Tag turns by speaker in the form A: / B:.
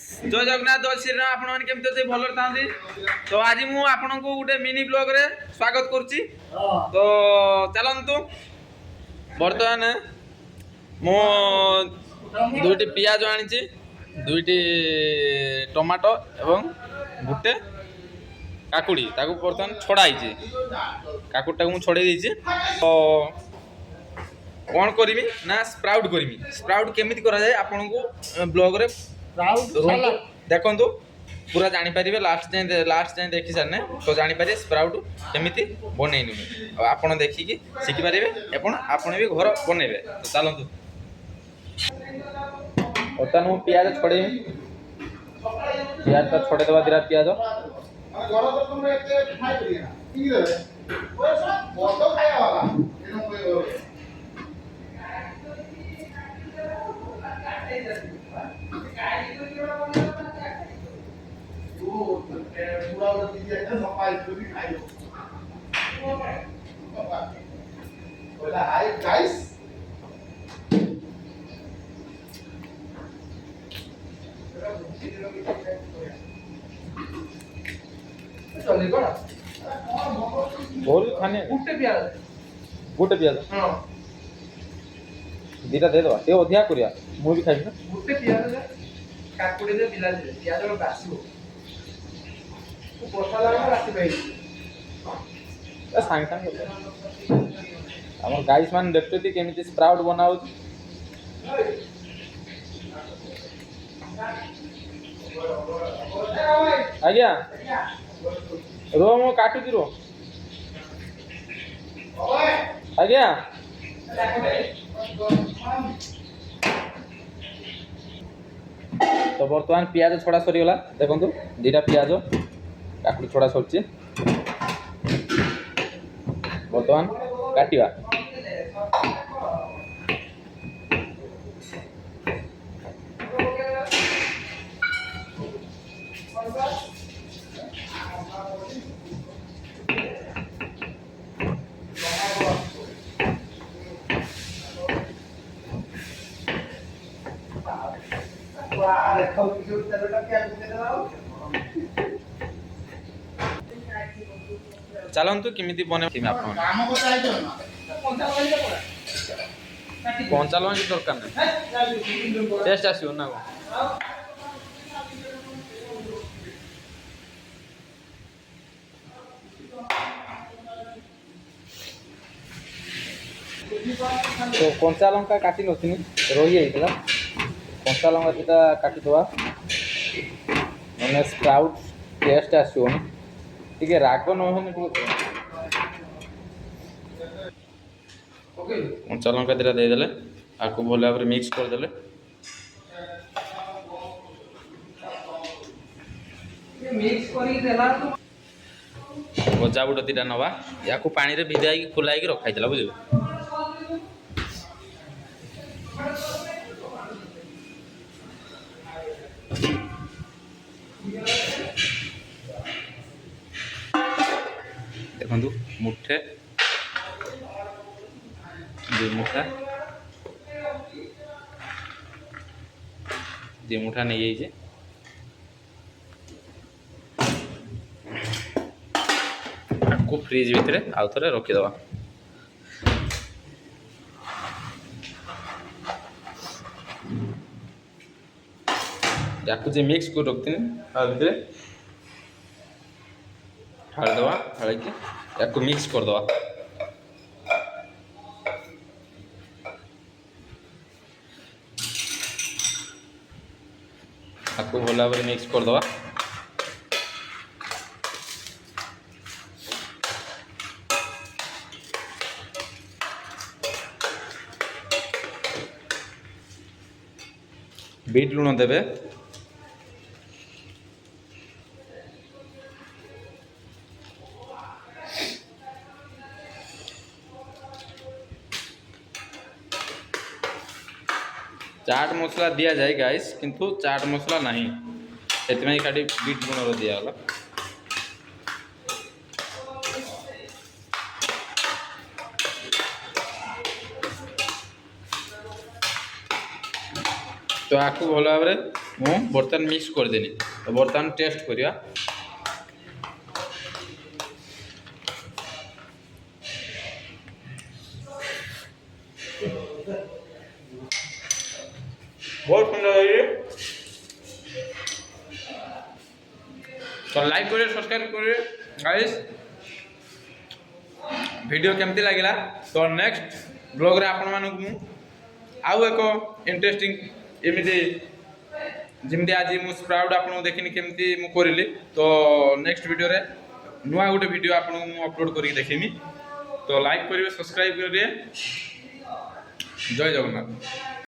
A: जय जगन्नाथ जय श्रीराम आपण मैंने केमती अच्छे भल था तो आज मुझे आपन को गोटे मिनी ब्लॉग रे स्वागत करुच्ची तो चलतु बर्तमान मु दुईटी पियाज आनी दुईटी टमाटो एवं गोटे काकुड़ी ताकू बर्तमान छड़ाई काकुड़ी टाक छड़े देती तो कौन करी ना स्प्राउट करी स्प्राउट केमी करा जाए आपन को ब्लॉग रे देखु पूरा जापर लास्ट जाए देखी सारे तो जापर स्प्राउट केमी बनई आप देखिकी शिखिपारे आपड़ भी घर बनइबे तो चलतु बर्तमान मुझे पियाज छड़े पियाज छड़े देवा दिरा पियाज गोटे पियाज दीटा दे दवा अधिका करिया मु भी खाइबी ना
B: गोटे पियाज काकुड़ी दे बिलाजी पियाज रो बासिबो तो पोसा लाग राती भाई
A: सांग सांग हमर गाइस मान देखते थी केमिति स्प्राउट बनाउ आज्ञा रो मो काटू रो आज्ञा तो बर्तमान पियाज छड़ा सरीगला देखु दीटा पियाज काकुड़ी छड़ा सरची बर्तमान काटिवा चलतु किमिति बने कंचा लगा कि दरकार नहीं टेस्ट आसो ना तो कंचा लंका काटी नथि रही जाइला कंचा लंका दुटा काटी दवा मैंने स्प्राउट टेस्ट आसो टिके राग न कंचा लंका दुटा देदेले आपको भल भाव मिक्स करदे गजा बुट दुटा नवा या पानी रे भिजाई खुलाई रखाई बुझे देखु मुठे दि मुठा नहीं जाइए आपको फ्रिज भितर आउ थे रखीदवा या मिक्स को रखती भितर ढालदवा ढालिकी या मिक्स करदवा आपको भल भाव मिक्स करदवा बीट लुण देवे चाट मसला दिया जाए गाइस किंतु चाट मसला नहीं से खाली बीट लुण दिगला तो आपको भल भाव ମୁଁ ବର୍ତ୍ତମାନ ମିକ୍ସ କରିଦେଲି ତ ବର୍ତ୍ତମାନ ଟେଷ୍ଟ କରିବା बहुत सुंदर है ये तो लाइक करिए सब्सक्राइब करिए गाइस वीडियो केमती लगिला तो नेक्स्ट ब्लॉग रे आपण मानक मु आउ एक इंटरेस्टिंग एमिति जिमती आज मु स्प्राउट आपन देखिनी केमती मु करली तो नेक्स्ट वीडियो रे नुआ गोटे वीडियो आपन मु अपलोड करी देखिमी तो लाइक करिए सब्सक्राइब करिए जय जगन्नाथ।